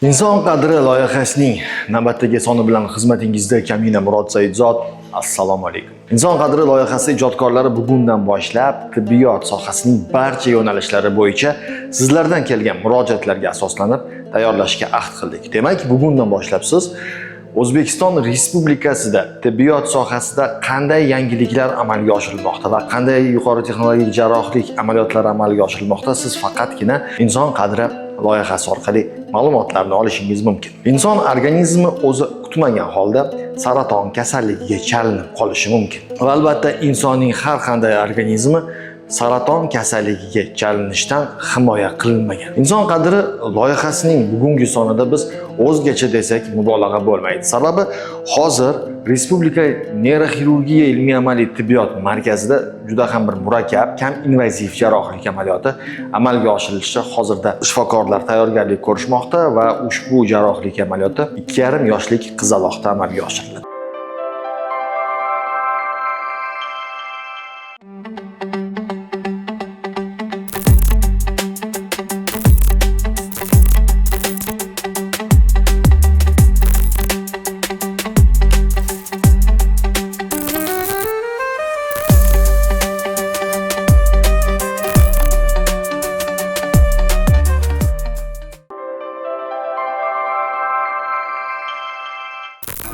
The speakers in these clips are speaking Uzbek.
Inson qadri loyihasining navbatdagi soni bilan xizmatingizda Kamina Murod Saidzood. Assalomu alaykum. Inson qadri loyihasi ijodkorlari bugundan boshlab tibbiyot sohasining barcha yo'nalishlari bo'yicha sizlardan kelgan murojaatlarga asoslanib tayyorlashga ahd qildik. Demak, bugundan boshlab siz O'zbekiston Respublikasida tibbiyot sohasida qanday yangiliklar amalga oshirilmoqda va qanday yuqori texnologik jarrohlik amaliyotlari amalga oshirilmoqda, siz faqatgina inson qadri loyihasi orqali ma'lumotlarni olishingiz mumkin. Inson organizmi o'zi kutmagan holda saraton kasalligiga chalinib qolishi mumkin. Va albatta insonning har qanday organizmi saraton kasalligiga chalinishdan himoya qilinmagan. Inson qadri loyihasining bugungi sonida biz o'zgacha desak mubolag'a bo'lmaydi. Sababi hozir Respublika neyroxirurgiya ilmiy amaliy tibbiyot markazida juda ham bir murakkab, kam invaziv jarrohlik amaliyoti amalga oshirilishi hozirda shifokorlar tayyorgarlik ko'rishmoqda va ushbu jarrohlik amaliyoti 2,5 yoshlik qizaloqda amalga oshiriladi.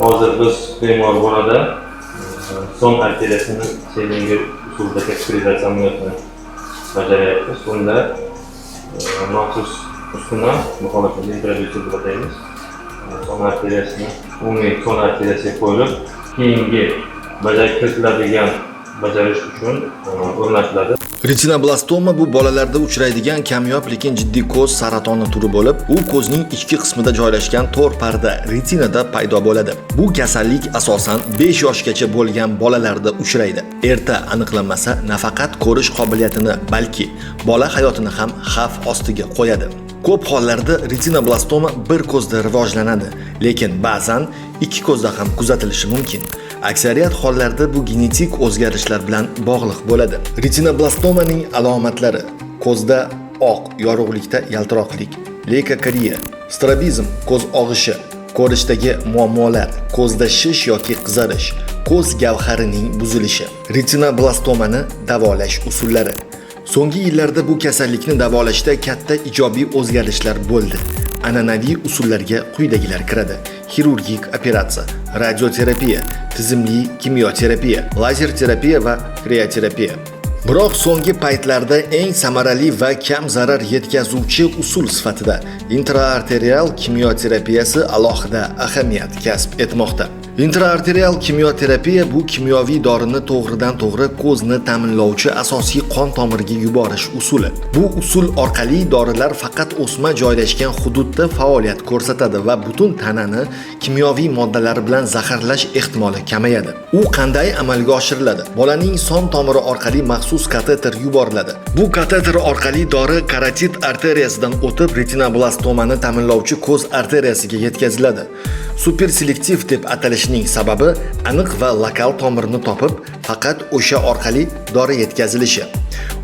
Hozir biz bemor bo'ladi son arteriyasini selingi usulda kategorizasiya amaliyotini bajaryapmiz. Bunda maxsus uskuna, bu holatda intravitr deb ataymiz. Son arteriyasini umumiy son arteriyasiga qo'yilib, keyingi bajarib kiritiladigan bajarish uchun o'rnatiladi. Retinoblastoma bu bolalarda uchraydigan kamyob lekin jiddiy ko'z saratoni turi bo'lib, u ko'zning ichki qismida joylashgan to'r parda retinada paydo bo'ladi. Bu kasallik asosan 5 yoshgacha bo'lgan bolalarda uchraydi. Erta aniqlanmasa, nafaqat ko'rish qobiliyatini, balki bola hayotini ham xavf ostiga qo'yadi. Ko'p hollarda retinoblastoma bir ko'zda rivojlanadi, lekin ba'zan ikki ko'zda ham kuzatilishi mumkin. Aksariyat hollarda bu genetik o'zgarishlar bilan bog'liq bo'ladi. Retinoblastomaning alomatlari: ko'zda oq, yorug'likda yaltiroqlik, leykokariya, strabizm, ko'z og'ishi, ko'rishdagi muammolar, ko'zda shish yoki qizarish, ko'z gavharining buzilishi. Retinoblastomani davolash usullari. So'nggi yillarda bu kasallikni davolashda katta ijobiy o'zgarishlar bo'ldi. An'anaviy usullarga quyidagilar kiradi: xirurgik operatsiya, radioterapiya, tizimli kimyoterapiya, lazer terapiya va krioterapiya. Biroq so'nggi paytlarda eng samarali va kam zarar yetkazuvchi usul sifatida intraarterial kimyoterapiyasi alohida ahamiyat kasb etmoqda. Intraarterial kimyoterapiya bu kimyoviy dorini to'g'ridan-to'g'ri ko'zni ta'minlovchi asosiy qon tomiriga yuborish usuli. Bu usul orqali dorilar faqat o'sma joylashgan hududda faoliyat ko'rsatadi va butun tanani kimyoviy moddalar bilan zaharlash ehtimoli kamayadi. U qanday amalga oshiriladi? Bolaning son tomiri orqali maxsus kateter yuboriladi. Bu kateter orqali dori karotid arteriyasidan o'tib retinoblastomani ta'minlovchi ko'z arteriyasiga yetkaziladi. Superselektiv deb atalishining sababi aniq va lokal tomirni topib, faqat o'sha orqali dori yetkazilishi.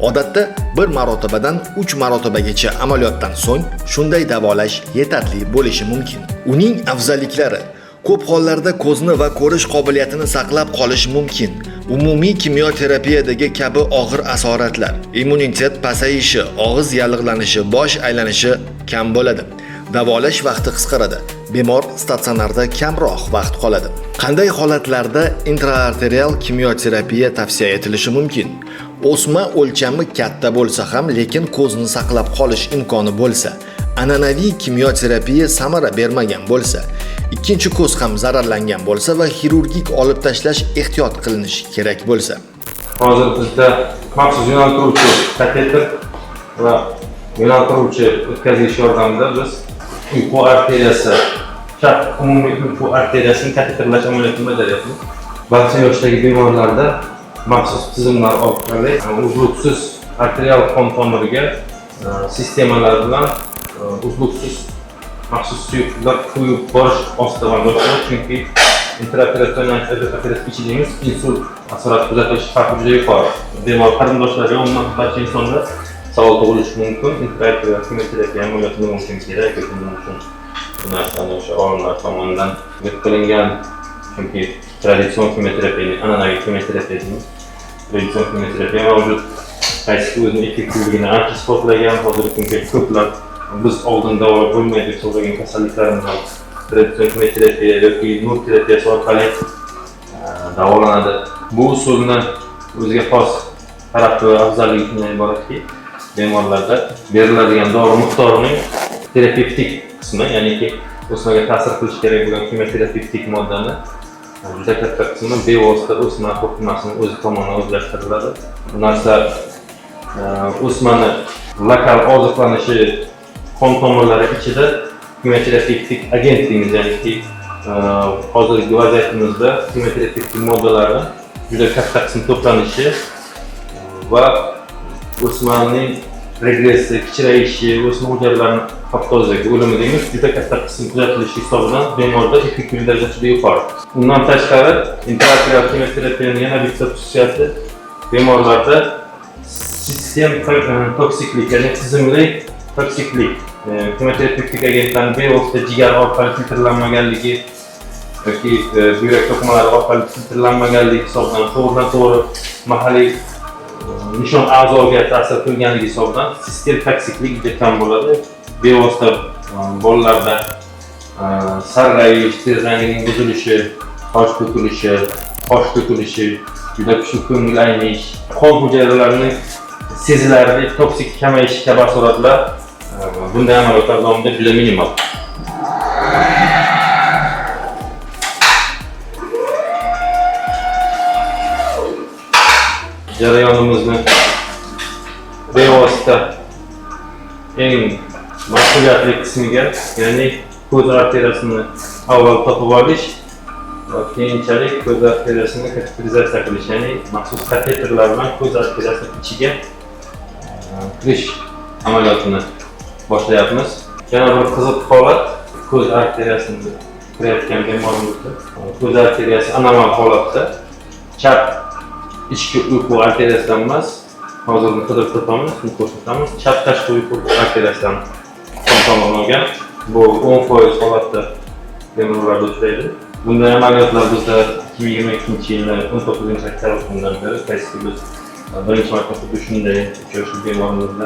Odatda 1 marotabadan 3 marotabagacha amaliyotdan so'ng shunday davolash yetarli bo'lishi mumkin. Uning afzalliklari: ko'p hollarda ko'zni va ko'rish qobiliyatini saqlab qolish mumkin. Umumiy kimyoterapiyadagi kabi og'ir asoratlar, immunitet pasayishi, og'iz yallig'lanishi, bosh aylanishi kam bo'ladi. Davolash vaqti qisqaradi. Bemor statsionarda kamroq vaqt qoladi. Qanday holatlarda intraarterial kimyoterapiya tavsiya etilishi mumkin? O'sma o'lchami katta bo'lsa ham, lekin ko'zni saqlab qolish imkoni bo'lsa, an'anaviy kimyoterapiya samara bermagan bo'lsa, ikkinchi ko'z ham zararlangan bo'lsa va xirurgik olib tashlash ehtiyot qilinishi kerak bo'lsa. Hozir bizda maxsus yo'naltiruvchi kateter va yo'naltiruvchi o'tkazish yordamida biz uyqu arteriyasi, umumiy uyqu arteriyasini kateterlash amaliyotini bajaryapmiz. Barcha yoshdagi bemorlarda maxsus tizimlar orqali uzluksiz arterial qon tomiriga sistemalar bilan uzluksiz maxsus suyuqliklar quyib borish ostida amalga oshadi. Chunki intraoperatsiya ichidagi insult asorat kuzatish xavfi juda yuqori. Bemor qarindoshlariga umuman barcha insonda savol tug'ilishi mumkin. Intraoperatsiya kimyoterapiya amaliyoti nima uchun kerak, nima uchun Bu narsani o'sha olimlar tomonidan qilingan, chunki traditsion kimyoterapiya, an'anaviy kimyoterapiya deymiz. Traditsion kimyoterapiya mavjud. Qaysi o'zining effektivligini ancha isbotlagan, hozirgi kunga ko'plab biz oldin davolab bo'lmaydi deb hisoblagan kasalliklarimiz ham traditsion kimyoterapiya yoki nur terapiyasi orqali davolanadi. Bu usulni o'ziga xos tarafi va afzalligi shundan iboratki, bemorlarda beriladigan dori miqdorining terapevtik qismi, ya'niki o'smaga ta'sir qilish kerak bo'lgan kimyoterapevtik moddani juda katta qismi bevosita o'sma qo'riqmasini o'zi tomonidan o'zlashtiriladi. Bu narsa o'smani lokal oziqlanishi qon tomirlari ichida kimyoterapevtik agent deymiz, ya'niki hozirgi vaziyatimizda kimyoterapevtik moddalarni juda katta qismi to'planishi va o'smaning regressi, kichrayishi, o'sma hujayralarining apoptozidagi o'limi deymiz, juda katta qism kuzatilishi hisobidan bemorda effektivlik darajasi juda yuqori. Undan tashqari, interaktiv kimyoterapiyaning yana bitta xususiyati bemorlarda sistem toksiklik, ya'ni tizimli toksiklik, kimyoterapevtik agentlarning bevosita jigar orqali filtrlanmaganligi yoki buyrak to'qimalari orqali filtrlanmaganligi hisobidan to'g'ridan-to'g'ri mahalliy nishon a'zoga ta'sir qilganligi hisobidan sistem toksiklik juda kam bo'ladi. Bevosita bolalarda sarg'ayish, teri rangining buzilishi, qosh to'kilishi, juda kuchli ko'ngil aynish, qon hujayralarining sezilarli toksik kamayishi kabi asoratlar bunday amaliyotlar davomida juda minimal. Jarayonimizni bevosita eng mas'uliyatli qismiga, ya'ni ko'z arteriyasini avval topib olish va keyinchalik ko'z arteriyasini kateterizatsiya qilish, ya'ni maxsus kateterlar bilan ko'z arteriyasining ichiga kirish amaliyotini boshlayapmiz. Yana bir qiziq holat, ko'z arteriyasini kirayotgan bemorimizda ko'z arteriyasi anormal holatda chap ichki uyqu arteriyasidan emas, hozir qidirib topamiz, ko'rsatamiz, chap tashqi uyqu arteriyasidan qon tomirlangan. Bu 10% holatda bemorlarda uchraydi. Bunday amaliyotlar bizda 2022-yilning 19-oktyabr kunidan beri qaysi biz birinchi marta xuddi shunday 3 yoshli bemorimizda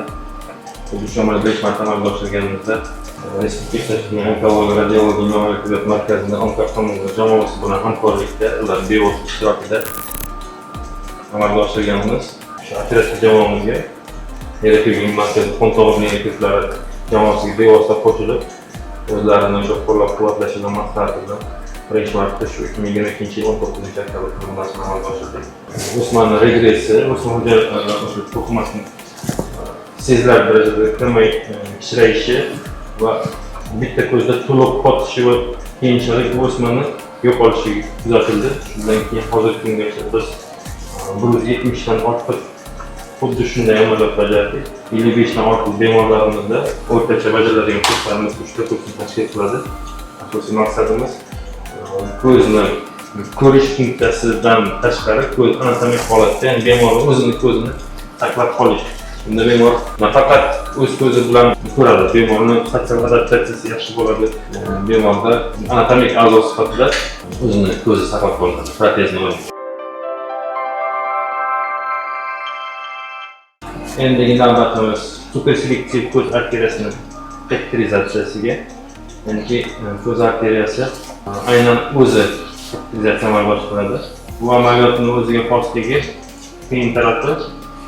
xuddi shu amaliyotni 5 marta amalga oshirganimizda Respublika onkologiya radiologiya inovatsiya tibbiyot markazida onkologlar jamoasi bilan hamkorlikda ular bevosita ishtirokida amalga oshirganmiz. Shu operatsiya jamoamizga Respublika markazi qon tomir ekizlari jamoasiga bevosita qo'shilib o'zlarini o'sha qo'llab-quvvatlashiga maqsad bilan birinchi marta shu 2022-yil 19-oktyabr kunida amalga oshirdik. O'smani regressi, o'sma hujayralari to'qimasini sezilarli darajada kichrayishi va bitta ko'zda to'liq qotishi va keyinchalik o'smani yo'qolishi kuzatildi. Shundan keyin hozirgi kungacha biz 170 dan ortiq xuddi shunday amaliyot bajardik. 55 dan ortiq bemorlarimizda o'rtacha bajariladigan kurslarimiz 3 ta kursni tashkil qiladi. Asosiy maqsadimiz ko'zni ko'rish funksiyasidan tashqari ko'z anatomik holatda, ya'ni bemorning o'zini ko'zini saqlab qolish. Bunda bemor nafaqat o'z ko'zi bilan ko'radi, bemorning sotsial adaptatsiyasi yaxshi bo'ladi. Bemorda anatomik a'zo sifatida o'zini ko'zi saqlab qoladi, protezni o'rnatib. Endigi navbatimiz superselektiv ko'z arteriyasini kateterizatsiyasiga, ya'ni ko'z arteriyasi aynan o'zi kateterizatsiya amalga oshiriladi. Bu amaliyotning o'ziga xosligi qiyin tarafi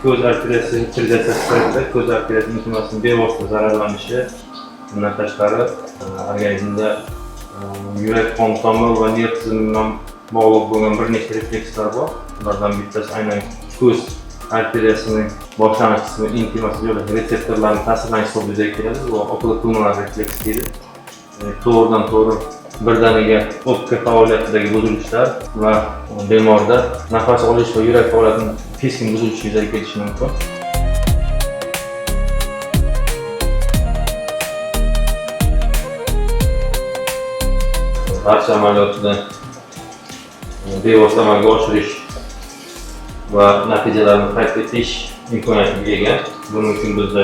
ko'z arteriyasi kateterizatsiyasi paytida ko'z arteriyasi intimasining bevosita zararlanishi, bundan tashqari organizmda yurak qon tomir va nerv tizimi bilan bog'liq bo'lgan bir nechta reflekslar bor. Ulardan bittasi aynan ko'z arteriyasining boshlanish qismi intimasi joylashgan retseptorlarning ta'sirlanish hisobiga yuzaga keladi. Bu okulopulmonar refleks deydi. To'g'ridan to'g'ri birdaniga optika faoliyatidagi buzilishlar va bemorda nafas olish va yurak faoliyatining keskin buzilishi yuzaga kelishi mumkin. Barcha amaliyotni bevosita amalga oshirish va natijalarni qayd etish imkoniyatiga ega. Buning uchun bizda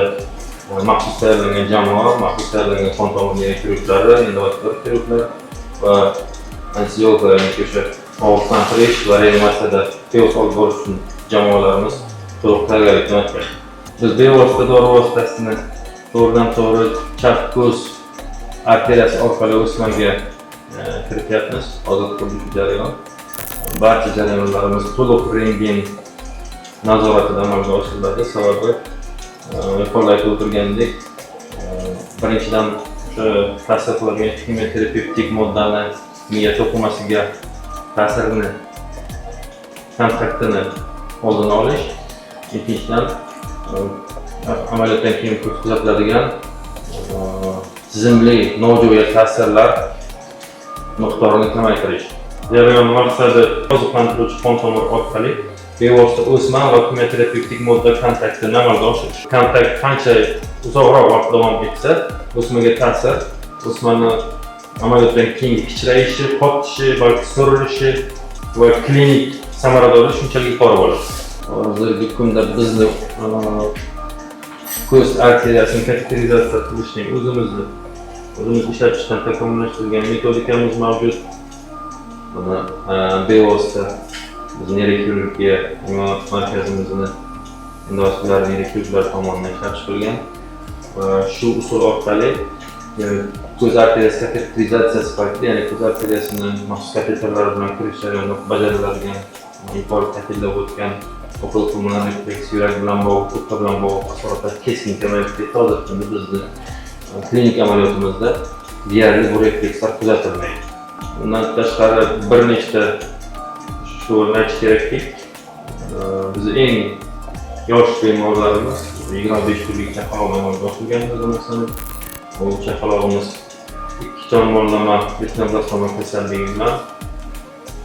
maxsus tayyorlangan jamoa, maxsus tayyorlangan qon tomir kiruvchilari, innovator kiruvchilar va anesteziologlarning o'sha og'riqlantirish va reanimatsiyada tez olib borish uchun jamoalarimiz to'liq tayyorgarlikdan o'tgan. Biz bevosita dori vositasini to'g'ridan-to'g'ri chap ko'z arteriyasi orqali o'smaga kirityapmiz. Hozir bu jarayon. Barcha jarayonlarimiz to'liq rentgen nazoratida amalga oshiriladi. Sababi yuqorida aytib o'tirgandek, birinchidan o'sha ta'sir qiladigan kimyoterapevtik moddani miya to'qimasiga ta'sirini, kontaktini oldini olish, ikkinchidan amaliyotdan keyin kuzatiladigan tizimli nojo'ya ta'sirlar miqdorini kamaytirish. Jarayon maqsadi oziqlantiruvchi qon tomir orqali bevosita o'sma va kimyoterapevtik modda kontaktini amalga oshirish. Kontakt qancha uzoqroq vaqt davom etsa, o'smaga ta'sir, o'smani amaliyotdan keyin kichrayishi, qottishi, balki so'rilishi va klinik samaradorligi shunchalik yuqori bo'ladi. Hozirgi kunda bizni ko'z arteriyasini kateterizatsiya qilishning o'zimiz ishlab chiqqan takomillashtirilgan metodikamiz mavjud. Buni bevosita biz neyroxirurgiya markazimizni innovatsion neyroxirurglar tomonidan ishlab chiqilgan va shu usul orqali ko'z arteriyasi kateterizatsiyasi paytida, ya'ni ko'z arteriyasini maxsus kateterlar bilan kirish jarayonida bajariladigan, yuqori ta'kidlab o'tgan o'quv pulmonari refleks, yurak bilan bog'liq, o'pka bilan bog'liq asoratlar keskin kamayib ketdi. Hozir kunda bizni klinik amaliyotimizda deyarli bu reflekslar kuzatilmaydi. Bundan tashqari bir nechta shu aytish kerakki, biz eng yosh bemorlarimiz 25 kunlik chaqaloqni amalga oshirgan masalan, bu chaqalog'imiz ikki tomonlama retinoblastoma kasalligi bilan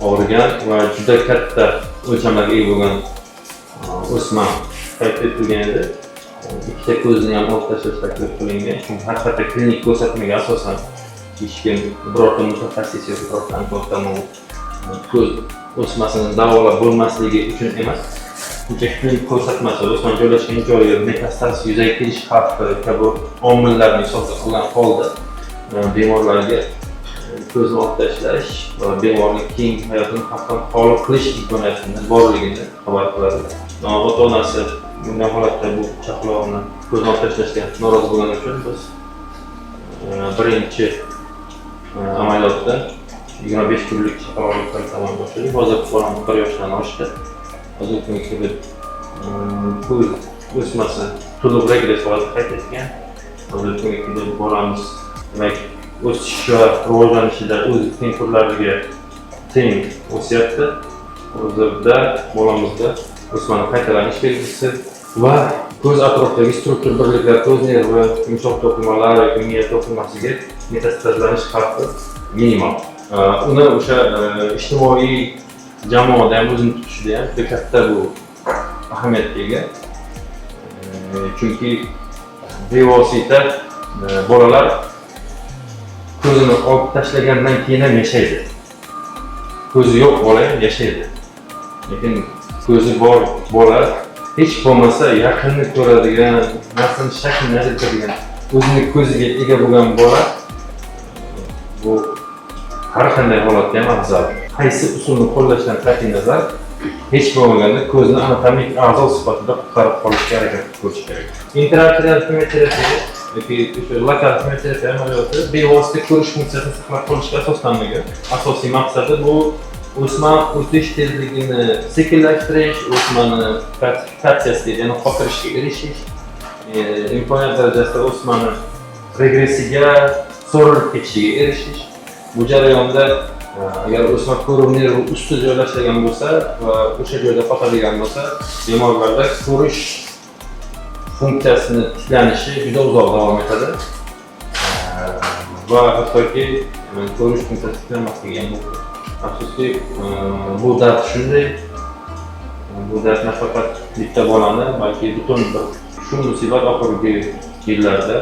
og'rigan va juda katta o'lchamlarga ega bo'lgan o'sma qayd etilgan edi. Ikkita ko'zni ham olib tashlash taklif qilingan. Chunki haqiqatda klinik ko'rsatmaga asosan hech kim birorta mutaxassis yoki birorta onkolog ko'z o'smasini davolab bo'lmasligi uchun emas, shunchaki klinik ko'rsatmasi o'sma joylashgan joyi metastaz yuzaga kelish xavfi kabi omillarni hisobga olgan holda bemorlarga ko'zni olib tashlash va bemorning keyingi hayotini xavfdan xoli qilish imkoniyatini borligini xabar qiladi. Ota-onasi bunday holatda bu chaqaloqni ko'zni olib tashlashga norozi bo'lgani uchun biz birinchi amaliyotda 25 kunlik chaqaloqlikdan amalga oshirdik. Hozir bolamiz 1 yoshdan oshdi. Hozir kunga ko'z o'smasi to'liq regress holatga qayd etgan. Hozir kunga bolamiz demak o'sish va rivojlanishida o'z tengqurlariga teng o'syapti. Hozirda bolamizda o'smani qaytalanish belgisi va ko'z atrofidagi struktur birliklar, ko'z nervi, yumshoq to'qimalar yoki miya to'qimasiga metastazlanish xavfi minimal. Uni o'sha ijtimoiy jamoada ham o'zini tutishida ham juda katta bu ahamiyatga ega. Chunki bevosita bolalar ko'zini olib tashlagandan keyin ham yashaydi. Ko'zi yo'q bola ham yashaydi. Lekin ko'zi bor bola hech bo'lmasa yaqinni ko'radigan, narsani shaklini ajratadigan, o'zining ko'ziga ega bo'lgan bola bu har qanday holatda ham afzal. Qaysi usulni qo'llashdan qat'iy nazar hech bo'lmaganda ko'zni anatomik a'zo sifatida qutqarib qolishga harakat qilish kerak. Interaktiv kimyoterapiya yoki lokal kimyoterapiya amaliyoti bevosita ko'rish funksiyasini saqlab qolishga asoslanmagan. Asosiy maqsadi bu o'sma o'tish tezligini sekinlashtirish, o'smani klassifikatsiyasiga, ya'ni qotirishga erishish, imkoniyat darajasida o'smani regressiga, so'rilib ketishiga erishish. Bu jarayonda agar o'sma ko'ruv nervi ustida joylashgan bo'lsa va o'sha joyda qotadigan bo'lsa, bemorlarda ko'rish funksiyasini tiklanishi juda uzoq davom etadi. Va hattoki ko'rish funksiyasi tiklanmasligi ham mumkin. Afsuski, bu dard shunday. Bu dard nafaqat bitta bolani, balki butun bir shu musibat oxirgi yillarda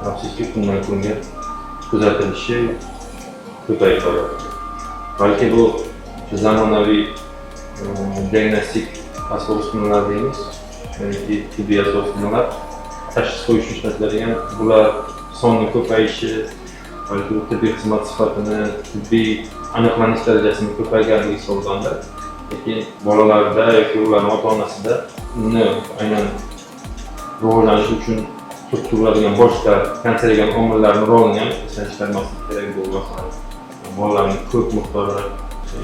afsuski kundan kunga kuzatilishi ko'payib boryapti. Balki bu zamonaviy diagnostik asbob uskunalar deymiz, ya'ni tibbiy asbob uskunalar tashxis qo'yish ishlatiladigan bular sonning ko'payishi balki tibbiy xizmat sifatini, tibbiy aniqlanish darajasini ko'payganligi hisoblanadi. Lekin bolalarda yoki ularning ota-onasida uni aynan rivojlanishi uchun turtkiriladigan boshqa kanserogen omillarning rolini ham esdan chiqarmaslik kerak bu masalan. Bolalarning ko'p miqdorda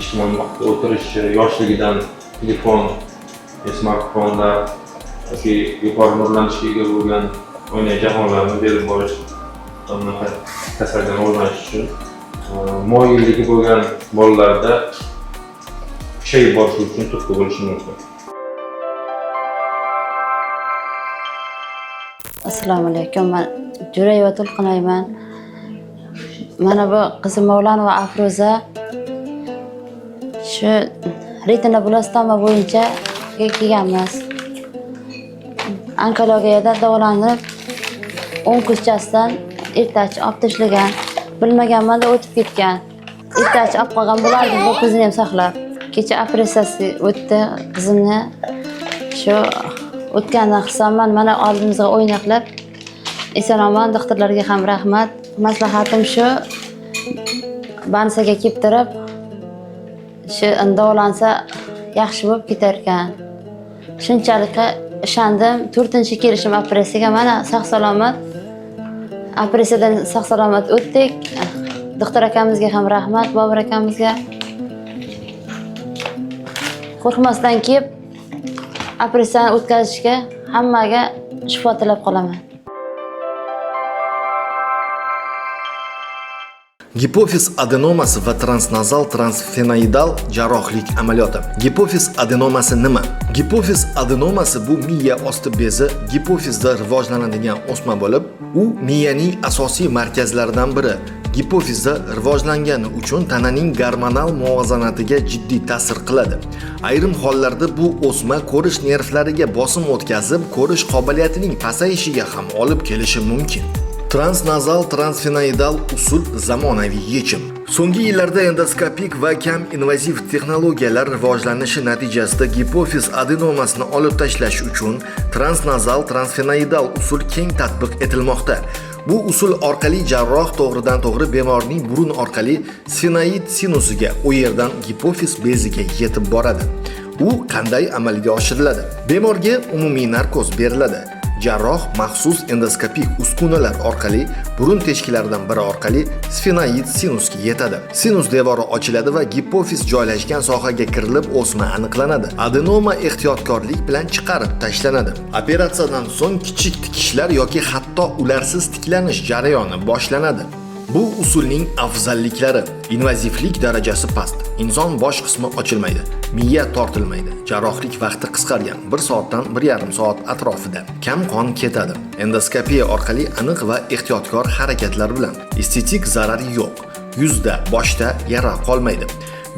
ijtimoiy muhitda o'tirishi, yoshligidan telefon, smartfonlar yoki yuqori nurlanishga ega bo'lgan o'ynay jahonlarni berib borish bunaqa kasallikdan rivojlanish uchun moyilligi bo'lgan bolalarda kuchayib borishi uchun turtki bo'lishi mumkin. Assalomu alaykum. Men Jo'rayeva To'lqinayman. Mana bu qizim Mavlon va Afroza shu retinoblastoma bo'yicha kelganmiz. Onkologiyada davolanib 10 kunchasidan ertachi olib tashlagan. Bilmaganmanda o'tib ketgan. Ertachi olib qolgan bo'lardim bu qizni ham saqlab. Kecha operatsiyasi o'tdi qizimni. Shu o'tgandan hisobman mana oldimizga o'ynaqlab eson-omon doktorlarga ham rahmat. Maslahatim shu bansaga kelib turib shu davolansa yaxshi bo'lib ketar ekan. Shunchalik ishondim. 4-kelishim operatsiyaga mana sog'-salomat. Operatsiyadan sog'-salomat o'tdik. Doktor akamizga ham rahmat, Bobur akamizga. Qo'rqmasdan kelib operatsiyani o'tkazishga hammaga shifo tilab qolaman. Gipofiz adenomasi va transnazal transfenoidal jarrohlik amaliyoti. Gipofiz adenomasi nima? Gipofiz adenomasi bu miya osti bezi gipofizda rivojlanadigan o'sma bo'lib, u miyaning asosiy markazlaridan biri. Gipofizda rivojlangani uchun tananing gormonal muvozanatiga jiddiy ta'sir qiladi. Ayrim hollarda bu o'sma ko'rish nervlariga bosim o'tkazib, ko'rish qobiliyatining pasayishiga ham olib kelishi mumkin. Transnazal transfenoidal usul zamonaviy yechim. So'nggi yillarda endoskopik va kam invaziv texnologiyalar rivojlanishi natijasida gipofiz adenomasini olib tashlash uchun transnazal transfenoidal usul keng tatbiq etilmoqda. Bu usul orqali jarroh to'g'ridan-to'g'ri bemorning burun orqali sfenoid sinusiga, u yerdan gipofiz beziga yetib boradi. U qanday amalga oshiriladi? Bemorga umumiy narkoz beriladi. Jarroh maxsus endoskopik uskunalar orqali burun teshikilaridan biri orqali sfenoid sinusga yetadi. Sinus devori ochiladi va gipofiz joylashgan sohaga kirilib o'sma aniqlanadi. Adenoma ehtiyotkorlik bilan chiqarib tashlanadi. Operatsiyadan so'ng kichik tikishlar yoki hatto ularsiz tiklanish jarayoni boshlanadi. Bu usulning afzalliklari: invazivlik darajasi past, inson bosh qismi ochilmaydi, miya tortilmaydi, jarrohlik vaqti qisqargan, 1 soatdan 1,5 soat atrofida, kam qon ketadi. Endoskopiya orqali aniq va ehtiyotkor harakatlar bilan estetik zarari yo'q. Yuzda, boshda yara qolmaydi.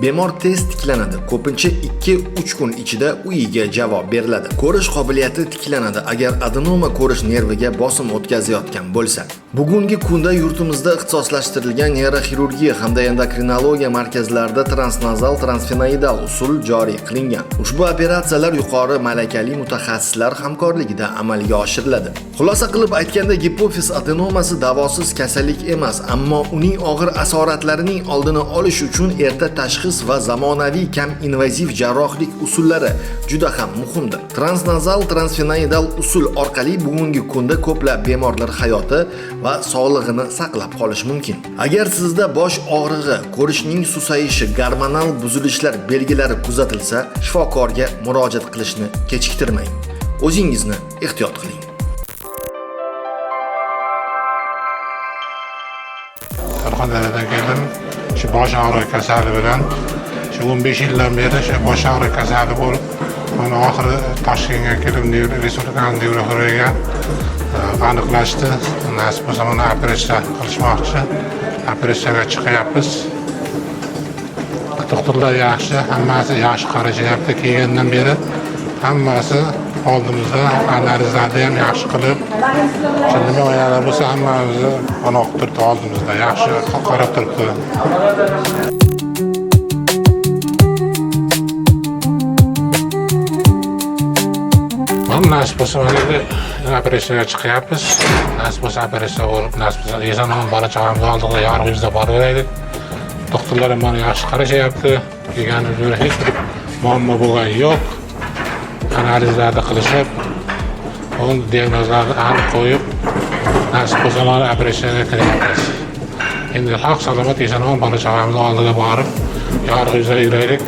Bemor tez tiklanadi. Ko'pincha 2-3 kun ichida uyiga javob beriladi. Ko'rish qobiliyati tiklanadi agar adenoma ko'rish nerviga bosim o'tkazayotgan bo'lsa. Bugungi kunda yurtimizda ixtisoslashtirilgan neyroxirurgiya hamda endokrinologiya markazlarida transnazal transfenoidal usul joriy qilingan. Ushbu operatsiyalar yuqori malakali mutaxassislar hamkorligida amalga oshiriladi. Xulosa qilib aytganda, gipofiz adenomasi davosiz kasallik emas, ammo uning og'ir asoratlarining oldini olish uchun erta tashxis va zamonaviy kam invaziv jarrohlik usullari juda ham muhimdir. Transnazal transfenoidal usul orqali bugungi kunda ko'plab bemorlar hayoti va sog'lig'ini saqlab qolish mumkin. Agar sizda bosh og'rig'i, ko'rishning susayishi, gormonal buzilishlar belgilari kuzatilsa, shifokorga murojaat qilishni kechiktirmang. O'zingizni ehtiyot qiling. Surxondaryodan keldim. Shu bosh og'rig'i kasali bilan 15 yildan beri shu bosh og'rig'i kasali bo'lib, mana oxiri Toshkentga kelib respublikaning neyroxirurgiyaga aniqlashdi. Nasib bo'lsa mana operatsiya qilishmoqchi. Operatsiyaga chiqyapmiz. Doktorlar yaxshi, hammasi yaxshi qarashyapti. Kelgandan beri hammasi oldimizda, analizlarni ham yaxshi qilib, nima o'yinlar bo'lsa hammamizni aniq turibdi oldimizda, yaxshi qarab turibdi. Mana nasib bo'lsa mana endi operatsiyaga chiqyapmiz. Nasib bo'lsa operatsiya bo'lib, nasib bo'lsa eson-omon bola chaqamizni oldiga yorug'imizda borib olaylik. Doktorlar ham mana yaxshi qarashyapti. Kelganimizda hech bir muammo bo'lgani yo'q. Analizlarni qilishib, onun diagnozlarni aniq qo'yib, nasib bo'lsa mana operatsiyaga kiryapmiz. Endi sog' salomat eson-omon bola chaqamizni oldiga borib, yorug'imizda yuraylik.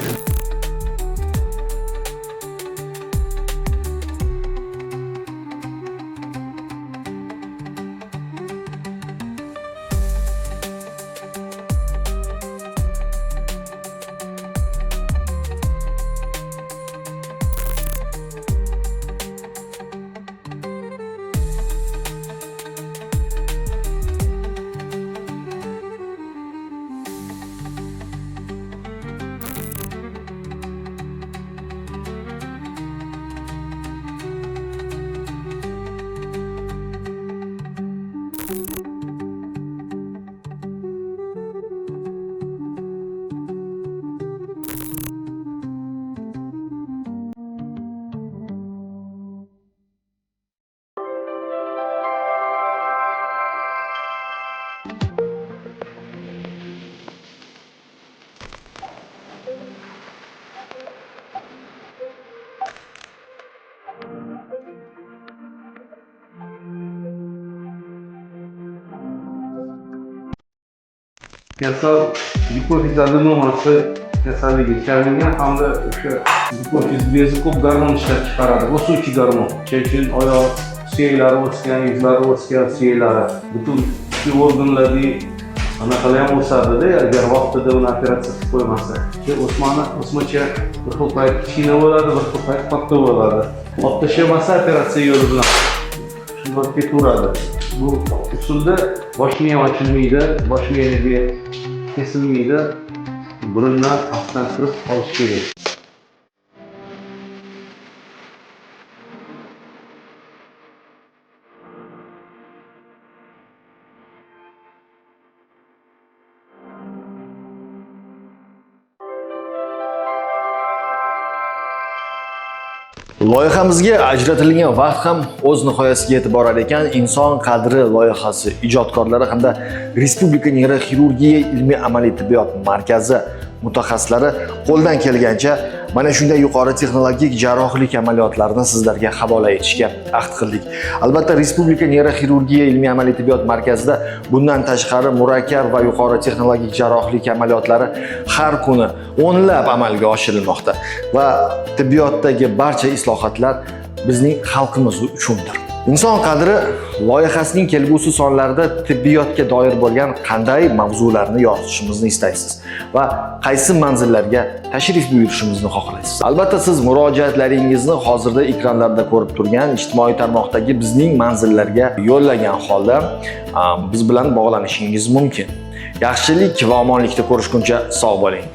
Kasal hipofiz adenomasi kasalligi chalingan hamda o'sha hipofiz bezi ko'p gormon ishlab chiqaradi. O'suvchi gormon. Chechin oyoq suyaklari o'sgan, yuzlari o'sgan suyaklari butun ichki organlarni anaqalar ham o'sadi-da, agar vaqtida uni operatsiya qilib qo'ymasa. O'smacha bir xil payt kichkina bo'ladi, bir xil payt katta bo'ladi. Olib tashlamasa operatsiya yo'li bilan shunday ketaveradi. Bu usulda bosh miya ochilmaydi, bosh miyaga kesilmaydi, burundan taxtdan kirib qolish kerak. Loyihamizga ajratilgan vaqt ham o'z nihoyasiga yetib borar ekan. Inson qadri loyihasi ijodkorlari hamda Respublika neyroxirurgiya ilmiy amaliy tibbiyot markazi mutaxassislari qo'ldan kelgancha mana shunday yuqori texnologik jarrohlik amaliyotlarini sizlarga havola etishga ahd qildik. Albatta Respublika neyroxirurgiya ilmiy amaliy tibbiyot markazida bundan tashqari murakkab va yuqori texnologik jarrohlik amaliyotlari har kuni o'nlab amalga oshirilmoqda va tibbiyotdagi barcha islohotlar bizning xalqimiz uchundir. Inson qadri loyihasining kelgusi sonlarida tibbiyotga doir bo'lgan qanday mavzularni yoritishimizni istaysiz va qaysi manzillarga tashrif buyurishimizni xohlaysiz. Albatta siz murojaatlaringizni hozirda ekranlarda ko'rib turgan ijtimoiy tarmoqdagi bizning manzillarga yo'llagan holda biz bilan bog'lanishingiz mumkin. Yaxshilik va omonlikda ko'rishguncha sog' bo'ling.